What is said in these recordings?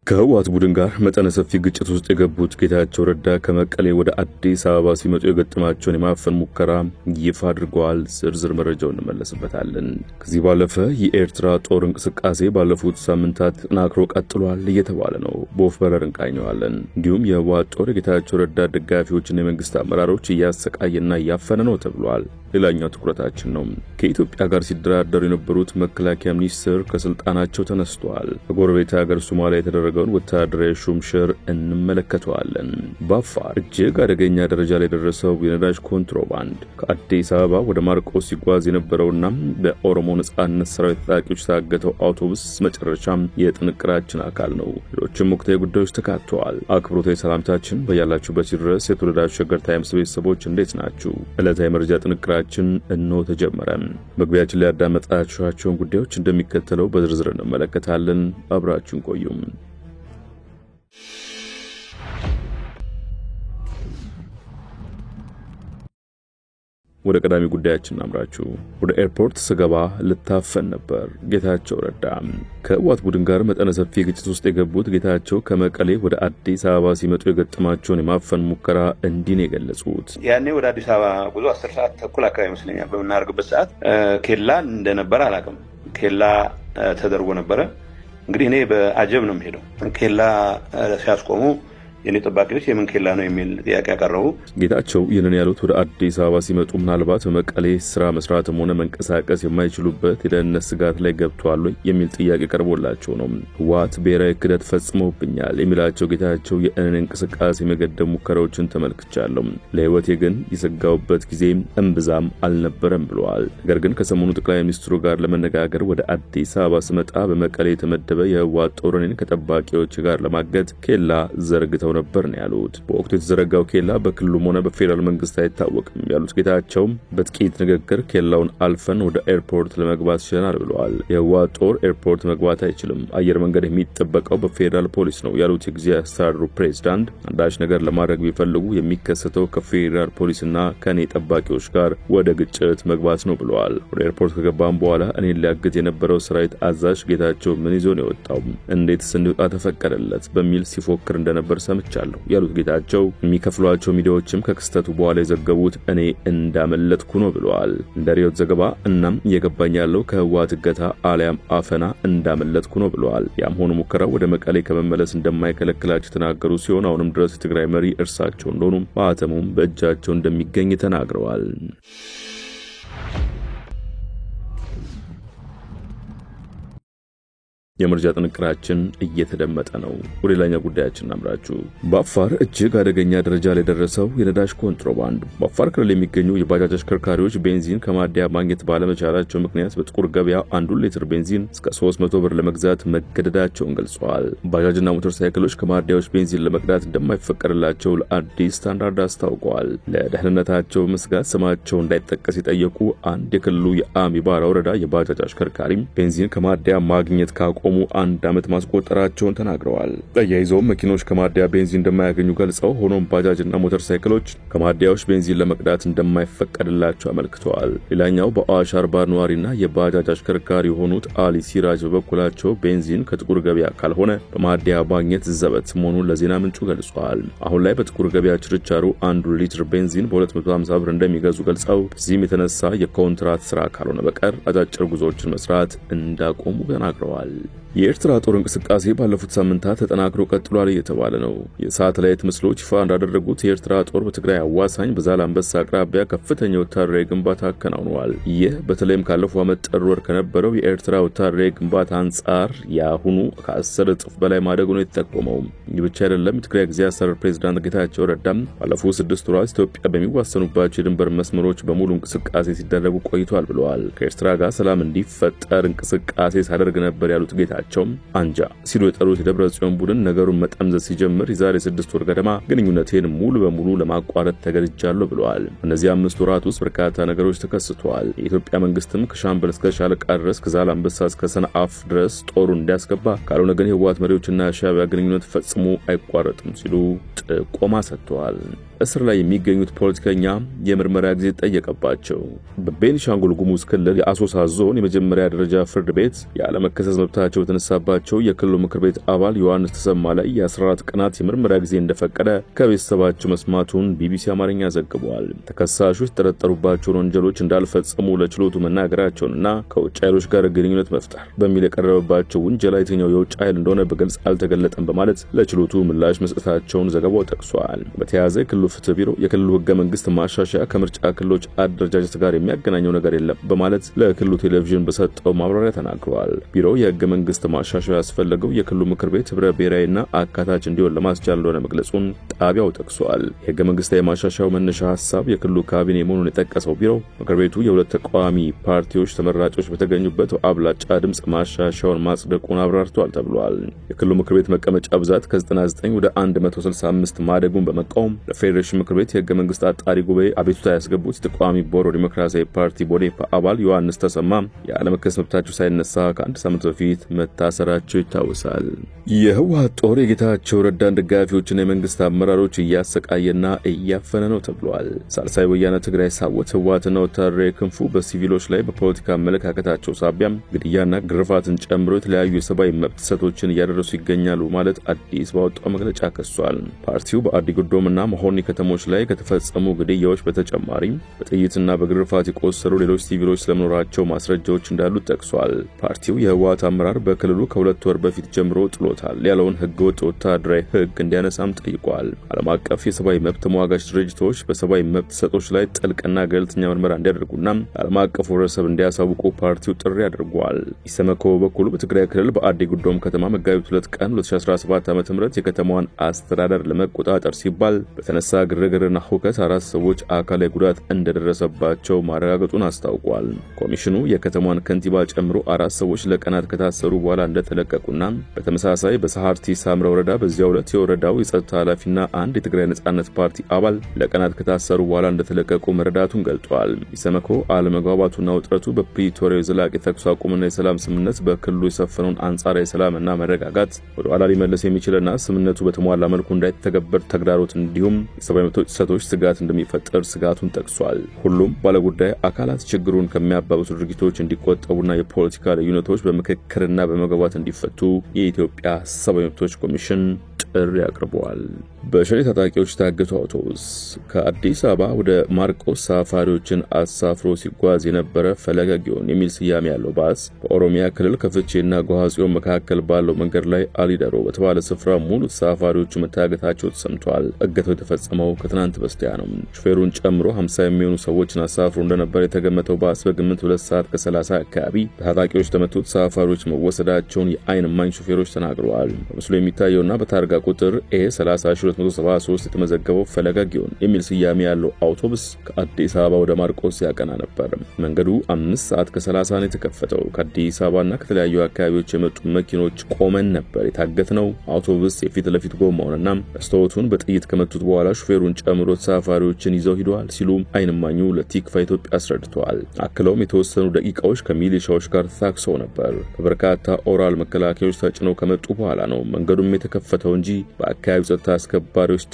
ከህወሓት ቡድን ጋር መጠነ ሰፊ ግጭት ውስጥ የገቡት ጌታቸው ረዳ ከመቀሌ ወደ አዲስ አበባ ሲመጡ የገጠማቸውን የማፈን ሙከራ ይፋ አድርገዋል። ዝርዝር መረጃውን እንመለስበታለን። ከዚህ ባለፈ የኤርትራ ጦር እንቅስቃሴ ባለፉት ሳምንታት ተጠናክሮ ቀጥሏል እየተባለ ነው። በወፍ በረር እንቃኘዋለን። እንዲሁም የህወሓት ጦር የጌታቸው ረዳ ደጋፊዎችና የመንግስት አመራሮች እያሰቃየና እያፈነ ነው ተብሏል። ሌላኛው ትኩረታችን ነው። ከኢትዮጵያ ጋር ሲደራደሩ የነበሩት መከላከያ ሚኒስትር ከስልጣናቸው ተነስተዋል። በጎረቤት ሀገር ሶማሊያ የተደረገውን ወታደራዊ ሹምሽር እንመለከተዋለን። በአፋር እጅግ አደገኛ ደረጃ ላይ የደረሰው የነዳጅ ኮንትሮባንድ ከአዲስ አበባ ወደ ማርቆስ ሲጓዝ የነበረውና በኦሮሞ ነጻነት ሰራዊት ታጣቂዎች የታገተው አውቶቡስ መጨረሻም የጥንቅራችን አካል ነው። ሌሎችም ወቅታዊ ጉዳዮች ተካተዋል። አክብሮታዊ ሰላምታችን በያላችሁበት ድረስ የተወደዳችሁ ሸገር ታይምስ ቤተሰቦች እንዴት ናችሁ? ዕለታዊ መረጃ ጥንቅራችን እነሆ ተጀመረ። መግቢያችን ላይ ያዳመጣችኋቸውን ጉዳዮች እንደሚከተለው በዝርዝር እንመለከታለን። አብራችሁን ቆዩም። ወደ ቀዳሚ ጉዳያችን አምራችሁ ወደ ኤርፖርት ስገባ ልታፈን ነበር። ጌታቸው ረዳ ከህወሓት ቡድን ጋር መጠነ ሰፊ ግጭት ውስጥ የገቡት ጌታቸው ከመቀሌ ወደ አዲስ አበባ ሲመጡ የገጠማቸውን የማፈን ሙከራ እንዲህ ነው የገለጹት። ያኔ ወደ አዲስ አበባ ጉዞ 10 ሰዓት ተኩል አካባቢ ይመስለኛል በመናርግበት ሰዓት ኬላ እንደነበረ አላውቅም። ኬላ ተደርጎ ነበረ። እንግዲህ እኔ በአጀብ ነው የምሄደው። ኬላ ሲያስቆሙ የኔ ጠባቂዎች የምን ኬላ ነው የሚል ጥያቄ ያቀረቡ። ጌታቸው ይህንን ያሉት ወደ አዲስ አበባ ሲመጡ ምናልባት በመቀሌ ስራ መስራትም ሆነ መንቀሳቀስ የማይችሉበት የደህንነት ስጋት ላይ ገብተዋል የሚል ጥያቄ ቀርቦላቸው ነው። ህወሓት ብሔራዊ ክህደት ፈጽመውብኛል የሚላቸው ጌታቸው የእኔን እንቅስቃሴ የመገደብ ሙከራዎችን ተመልክቻለሁ፣ ለህይወቴ ግን የሰጋውበት ጊዜ እምብዛም አልነበረም ብለዋል። ነገር ግን ከሰሞኑ ጠቅላይ ሚኒስትሩ ጋር ለመነጋገር ወደ አዲስ አበባ ስመጣ በመቀሌ የተመደበ የህወሓት ጦር እኔን ከጠባቂዎች ጋር ለማገት ኬላ ዘርግተው ነበር ነው ያሉት። በወቅቱ የተዘረጋው ኬላ በክልሉም ሆነ በፌደራል መንግስት አይታወቅም ያሉት ጌታቸው በጥቂት ንግግር ኬላውን አልፈን ወደ ኤርፖርት ለመግባት ችለናል ብለዋል። የህወሓት ጦር ኤርፖርት መግባት አይችልም፣ አየር መንገድ የሚጠበቀው በፌደራል ፖሊስ ነው ያሉት የጊዜያዊ አስተዳደሩ ፕሬዝዳንት አንዳች ነገር ለማድረግ ቢፈልጉ የሚከሰተው ከፌደራል ፖሊስና ከኔ ጠባቂዎች ጋር ወደ ግጭት መግባት ነው ብለዋል። ወደ ኤርፖርት ከገባም በኋላ እኔን ሊያግት የነበረው ሰራዊት አዛዥ ጌታቸው ምን ይዞ ነው የወጣው? እንዴትስ እንዲወጣ ተፈቀደለት? በሚል ሲፎክር እንደነበር ሰምቻለሁ ያሉት ጌታቸው የሚከፍሏቸው ሚዲያዎችም ከክስተቱ በኋላ የዘገቡት እኔ እንዳመለጥኩ ነው ብለዋል። እንደ ሪዮት ዘገባ እናም እየገባኝ ያለው ከህወሓት እገታ አሊያም አፈና እንዳመለጥኩ ነው ብለዋል። ያም ሆኖ ሙከራው ወደ መቀሌ ከመመለስ እንደማይከለክላቸው የተናገሩ ሲሆን አሁንም ድረስ የትግራይ መሪ እርሳቸው እንደሆኑ ማህተሙም በእጃቸው እንደሚገኝ ተናግረዋል። የመረጃ ጥንቅራችን እየተደመጠ ነው። ወደ ሌላኛው ጉዳያችን አምራችሁ በአፋር እጅግ አደገኛ ደረጃ ላይ ደረሰው የነዳጅ ኮንትሮባንድ። በአፋር ክልል የሚገኙ የባጃጅ አሽከርካሪዎች ቤንዚን ከማደያ ማግኘት ባለመቻላቸው ምክንያት በጥቁር ገበያ 1 ሊትር ቤንዚን እስከ 300 ብር ለመግዛት መገደዳቸውን ገልጸዋል። ባጃጅና ሞተር ሳይክሎች ከማደያዎች ቤንዚን ለመቅዳት እንደማይፈቀድላቸው ለአዲስ ስታንዳርድ አስታውቀዋል። ለደህንነታቸው መስጋት ስማቸው እንዳይጠቀስ የጠየቁ አንድ የክልሉ የአሚባራ ወረዳ የባጃጅ አሽከርካሪ ቤንዚን ከማደያ ማግኘት ካቆሙ 1 ዓመት ማስቆጠራቸውን ተናግረዋል። አያይዘው መኪኖች ከማደያ ቤንዚን እንደማያገኙ ገልጸው ሆኖም ባጃጅና ሞተር ሳይክሎች ከማደያዎች ቤንዚን ለመቅዳት እንደማይፈቀድላቸው አመልክተዋል። ሌላኛው በአዋሽ አርባ ነዋሪና የባጃጅ አሽከርካሪ የሆኑት አሊ ሲራጅ በበኩላቸው ቤንዚን ከጥቁር ገበያ ካልሆነ በማደያ ማግኘት ዘበት መሆኑን ለዜና ምንጩ ገልጸዋል። አሁን ላይ በጥቁር ገበያ ችርቻሩ 1 ሊትር ቤንዚን በ250 ብር እንደሚገዙ ገልጸው በዚህም የተነሳ የኮንትራት ስራ ካልሆነ በቀር አጫጭር ጉዞዎችን መስራት እንዳቆሙ ተናግረዋል። የኤርትራ ጦር እንቅስቃሴ ባለፉት ሳምንታት ተጠናክሮ ቀጥሏል እየተባለ ነው። የሳተላይት ምስሎች ይፋ እንዳደረጉት የኤርትራ ጦር በትግራይ አዋሳኝ በዛላምበሳ አቅራቢያ ከፍተኛ ወታደራዊ ግንባታ አከናውኗል። ይህ በተለይም ካለፈው ዓመት ጥር ወር ከነበረው የኤርትራ ወታደራዊ ግንባታ አንጻር ያሁኑ ከ10 እጥፍ በላይ ማደጉ ነው የተጠቆመው። ይህ ብቻ አይደለም። የትግራይ ጊዜያዊ አስተዳደር ፕሬዝዳንት ጌታቸው ረዳም ባለፉት 6 ወራት ኢትዮጵያ በሚዋሰኑባቸው የድንበር መስመሮች በሙሉ እንቅስቃሴ ሲደረጉ ቆይቷል ብለዋል። ከኤርትራ ጋር ሰላም እንዲፈጠር እንቅስቃሴ ሳደርግ ነበር ያሉት ጌታቸው አንጃ ሲሉ የጠሩት የደብረ ጽዮን ቡድን ነገሩን መጠምዘዝ ሲጀምር የዛሬ 6 ወር ገደማ ግንኙነቴን ሙሉ በሙሉ ለማቋረጥ ተገድጃለሁ ብለዋል። እነዚህ 5 ወራት ውስጥ በርካታ ነገሮች ተከስተዋል። የኢትዮጵያ መንግስትም ከሻምበል እስከ ሻለቃ ድረስ ከዛላምበሳ እስከ ሰንአፍ ድረስ ጦሩን እንዲያስገባ ካልሆነ ግን የህወሓት መሪዎችና ሻዕቢያ ግንኙነት ፈጽሞ አይቋረጥም ሲሉ ጥቆማ ሰጥተዋል። እስር ላይ የሚገኙት ፖለቲከኛ የምርመራ ጊዜ ጠየቀባቸው። በቤኒሻንጉል ጉሙዝ ክልል የአሶሳ ዞን የመጀመሪያ ደረጃ ፍርድ ቤት ያለ መከሰስ መብታቸው በተነሳባቸው የክልሉ ምክር ቤት አባል ዮሐንስ ተሰማ ላይ የ14 ቀናት የምርመራ ጊዜ እንደፈቀደ ከቤተሰባቸው መስማቱን ቢቢሲ አማርኛ ዘግቧል። ተከሳሾች የተጠረጠሩባቸውን ወንጀሎች እንዳልፈጸሙ ለችሎቱ መናገራቸውንና ከውጭ ኃይሎች ጋር ግንኙነት መፍጠር በሚል የቀረበባቸው ውንጀላ የትኛው የውጭ ኃይል እንደሆነ በግልጽ አልተገለጠም በማለት ለችሎቱ ምላሽ መስጠታቸውን ዘገባው ጠቅሷል። በተያያዘ የክልሉ ፍትህ ቢሮ የክልሉ ህገ መንግስት ማሻሻያ ከምርጫ ክልሎች አደረጃጀት ጋር የሚያገናኘው ነገር የለም በማለት ለክልሉ ቴሌቪዥን በሰጠው ማብራሪያ ተናግሯል። ቢሮው የህገ መንግስት ማሻሻያ ያስፈለገው የክልሉ ምክር ቤት ህብረ ብሔራዊና አካታች እንዲሆን ለማስቻል እንደሆነ መግለጹን ጣቢያው ጠቅሷል። የህገ መንግስታዊ ማሻሻያው መነሻ ሐሳብ የክልሉ ካቢኔ መሆኑን የጠቀሰው ቢሮው ምክር ቤቱ የሁለት ተቃዋሚ ፓርቲዎች ተመራጮች በተገኙበት አብላጫ ድምጽ ማሻሻያውን ማጽደቁን አብራርቷል ተብሏል። የክልሉ ምክር ቤት መቀመጫ ብዛት ከ99 ወደ 165 ማደጉን በመቃወም ለፌዴሬሽን ምክር ቤት የህገ መንግስት አጣሪ ጉባኤ አቤቱታ ያስገቡት የተቃዋሚ ቦሮ ዲሞክራሲያዊ ፓርቲ ቦዴፓ አባል ዮሐንስ ተሰማ ያለመከሰስ መብታቸው ሳይነሳ ከአንድ ሳምንት በፊት መታሰራቸው ይታወሳል። የህወሓት ጦር የጌታቸው ረዳን ደጋፊዎችና የመንግስት አመራሮች እያሰቃየና እያፈነ ነው ተብሏል። ሳልሳይ ወያነ ትግራይ ሳወት ህወሓትና ወታደራዊ ክንፉ በሲቪሎች ላይ በፖለቲካ አመለካከታቸው ሳቢያም ግድያና ግርፋትን ጨምሮ የተለያዩ የሰብአዊ መብት ጥሰቶችን እያደረሱ ይገኛሉ ማለት አዲስ ባወጣው መግለጫ ከሷል። ፓርቲው በአዲጉዶምና መሆኒ ከተሞች ላይ ከተፈጸሙ ግድያዎች በተጨማሪ በጥይትና በግርፋት የቆሰሉ ሌሎች ሲቪሎች ስለመኖራቸው ማስረጃዎች እንዳሉት ጠቅሷል። ፓርቲው የህወሓት አመራር በክልሉ ከ2 ወር በፊት ጀምሮ ጥሎታል ያለውን ህገወጥ ወታደራዊ ህግ እንዲያነሳም ጠይቋል። ዓለም አቀፍ የሰብአዊ መብት ተሟጋች ድርጅቶች በሰብአዊ መብት ጥሰቶች ላይ ጥልቅና ገለልተኛ ምርመራ እንዲያደርጉና ዓለም አቀፍ ህብረተሰብ እንዲያሳውቁ ፓርቲው ጥሪ አድርጓል። ኢሰመኮ በበኩሉ በትግራይ ክልል በአዲጉዶም ከተማ መጋቢት 2 ቀን 2017 ዓ.ም የከተማዋን አስተዳደር ለመቆጣጠር ሲባል በተነሳ ግርግርና ሁከት 4 ሰዎች አካላዊ ጉዳት እንደደረሰባቸው ማረጋገጡን አስታውቋል። ኮሚሽኑ የከተማዋን ከንቲባ ጨምሮ 4 ሰዎች ለቀናት ከታሰሩ በኋላ እንደተለቀቁና በተመሳሳይ በሰሃርቲ ሳምራ ወረዳ በዚያው ዕለት የወረዳው የጸጥታ ኃላፊና አንድ የትግራይ ነጻነት ፓርቲ አባል ለቀናት ከታሰሩ በኋላ እንደተለቀቁ መረዳቱን ገልጿል። ኢሰመኮ አለመግባባቱና ውጥረቱ በፕሪቶሪያው ዘላቂ ተኩስ አቁምና የሰላም ስምምነት በክልሉ የሰፈነውን አንጻራዊ ሰላምና መረጋጋት ወደ ኋላ ሊመለስ የሚችልና ስምምነቱ በተሟላ መልኩ እንዳይተገበር ተግዳሮት እንዲሁም የሰብአዊ መብቶች ጥሰቶች ስጋት እንደሚፈጠር ስጋቱን ጠቅሷል። ሁሉም ባለጉዳይ አካላት ችግሩን ከሚያባብሱ ድርጊቶች እንዲቆጠቡና የፖለቲካ ልዩነቶች በምክክርና በመግባባት እንዲፈቱ የኢትዮጵያ ሰብአዊ መብቶች ኮሚሽን ጥሪ አቅርበዋል። በሸኔ ታጣቂዎች ታገቱ አውቶቡስ ከአዲስ አበባ ወደ ማርቆስ ሳፋሪዎችን አሳፍሮ ሲጓዝ የነበረ ፈለገ ጊዮን የሚል ስያሜ ያለው ባስ በኦሮሚያ ክልል ከፍቼና ጎሃጽዮን መካከል ባለው መንገድ ላይ አሊደሮ በተባለ ስፍራ ሙሉ ተሳፋሪዎቹ መታገታቸው ተሰምቷል። እገታው የተፈጸመው ከትናንት በስቲያ ነው። ሹፌሩን ጨምሮ 50 የሚሆኑ ሰዎችን አሳፍሮ እንደነበር የተገመተው ባስ በግምት 2 ሰዓት ከ30 አካባቢ በታጣቂዎች ተመቱት ተሳፋሪዎች መወሰዳቸውን የአይን እማኝ ሹፌሮች ተናግረዋል። በምስሉ የሚታየውና በታርጋ ቁጥር A30273 የተመዘገበው ፈለገ ጊዮን የሚል ስያሜ ያለው አውቶቡስ ከአዲስ አበባ ወደ ማርቆስ ያቀና ነበር። መንገዱ 5 ሰዓት ከ30 ነው የተከፈተው። ከአዲስ አበባና ከተለያዩ አካባቢዎች የመጡ መኪኖች ቆመን ነበር የታገትነው። አውቶቡስ የፊት ለፊት ጎማውንና መስታወቱን በጥይት ከመቱት በኋላ ሹፌሩን ጨምሮ ተሳፋሪዎችን ይዘው ሂደዋል ሲሉ አይን እማኙ ለቲክፋ ኢትዮጵያ አስረድተዋል። አክለውም የተወሰኑ ደቂቃዎች ከሚሊሻዎች ጋር ተታክሰው ነበር። በበርካታ ኦራል መከላከያዎች ተጭነው ከመጡ በኋላ ነው መንገዱም የተከፈተው እንጂ በአካባቢው ጸጥታ አስከባሪዎች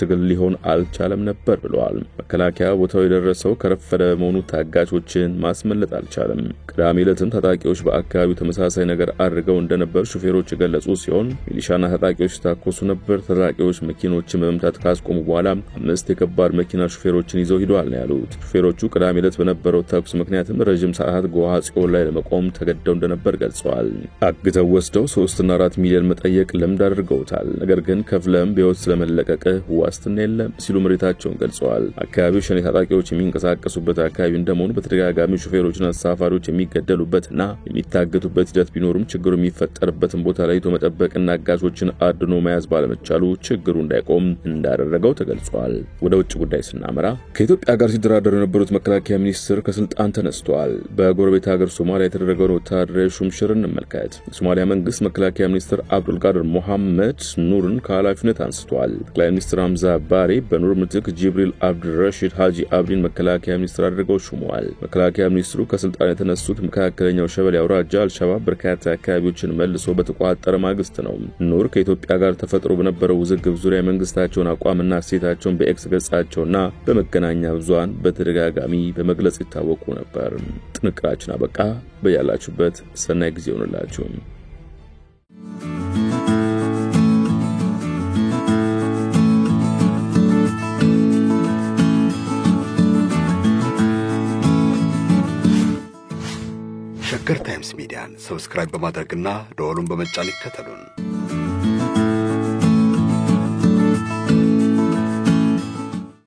ትግል ሊሆን አልቻለም ነበር ብለዋል። መከላከያ ቦታው የደረሰው ከረፈደ በመሆኑ ታጋቾችን ማስመለጥ አልቻለም። ቅዳሜ ዕለትም ታጣቂዎች በአካባቢው ተመሳሳይ ነገር አድርገው እንደነበር ሹፌሮች የገለጹ ሲሆን ሚሊሻና ታጣቂዎች ታኮሱ ነበር። ታጣቂዎች መኪኖችን በመምታት ካስቆሙ በኋላ 5 የከባድ መኪና ሹፌሮችን ይዘው ሂደዋል ነው ያሉት። ሹፌሮቹ ቅዳሜ ዕለት በነበረው ተኩስ ምክንያትም ረጅም ሰዓታት ጎሃጽዮን ላይ ለመቆም ተገደው እንደነበር ገልጸዋል። አግተው ወስደው 3 እና 4 ሚሊዮን መጠየቅ ልምድ አድርገውታል። ነገር ግን ከፍለም በህይወት ስለመለቀቅ ዋስትና የለም ሲሉ ምሬታቸውን ገልጸዋል። አካባቢው ሸኔ ታጣቂዎች የሚንቀሳቀሱበት አካባቢ እንደመሆኑ በተደጋጋሚ ሹፌሮችና ተሳፋሪዎች የሚገደሉበትና የሚታገቱበት ሂደት ቢኖርም ችግሩ የሚፈጠርበትን ቦታ ለይቶ መጠበቅና አጋቾችን አድኖ መያዝ ባለመቻሉ ችግሩ እንዳይቆም እንዳደረገው ተገልጿል። ወደ ውጭ ጉዳይ ስናመራ ከኢትዮጵያ ጋር ሲደራደሩ የነበሩት መከላከያ ሚኒስትር ከስልጣን ተነስተዋል። በጎረቤት ሀገር ሶማሊያ የተደረገውን ወታደራዊ ሹምሽር እንመልከት። የሶማሊያ መንግስት መከላከያ ሚኒስትር አብዱልቃድር ሞሐመድ ኑርን ከኃላፊነት አንስቷል። ጠቅላይ ሚኒስትር ሐምዛ ባሬ በኑር ምትክ ጅብሪል አብድረሺድ ሃጂ አብዲን መከላከያ ሚኒስትር አድርገው ሹመዋል። መከላከያ ሚኒስትሩ ከስልጣን የተነሱት መካከለኛው ሸበሌ አውራጃ አልሸባብ በርካታ አካባቢዎችን መልሶ በተቆጣጠረ ማግስት ነው። ኑር ከኢትዮጵያ ጋር ተፈጥሮ በነበረው ውዝግብ ዙሪያ መንግስታቸውን አቋምና እሴታቸውን በኤክስ ገጻቸውና በመገናኛ ብዙሃን በተደጋጋሚ በመግለጽ ይታወቁ ነበር። ጥንቅራችን አበቃ። በያላችሁበት ሰናይ ጊዜ ይሁንላችሁ። ሸገር ታይምስ ሚዲያን ሰብስክራይብ በማድረግና ደወሉን በመጫን ይከተሉን።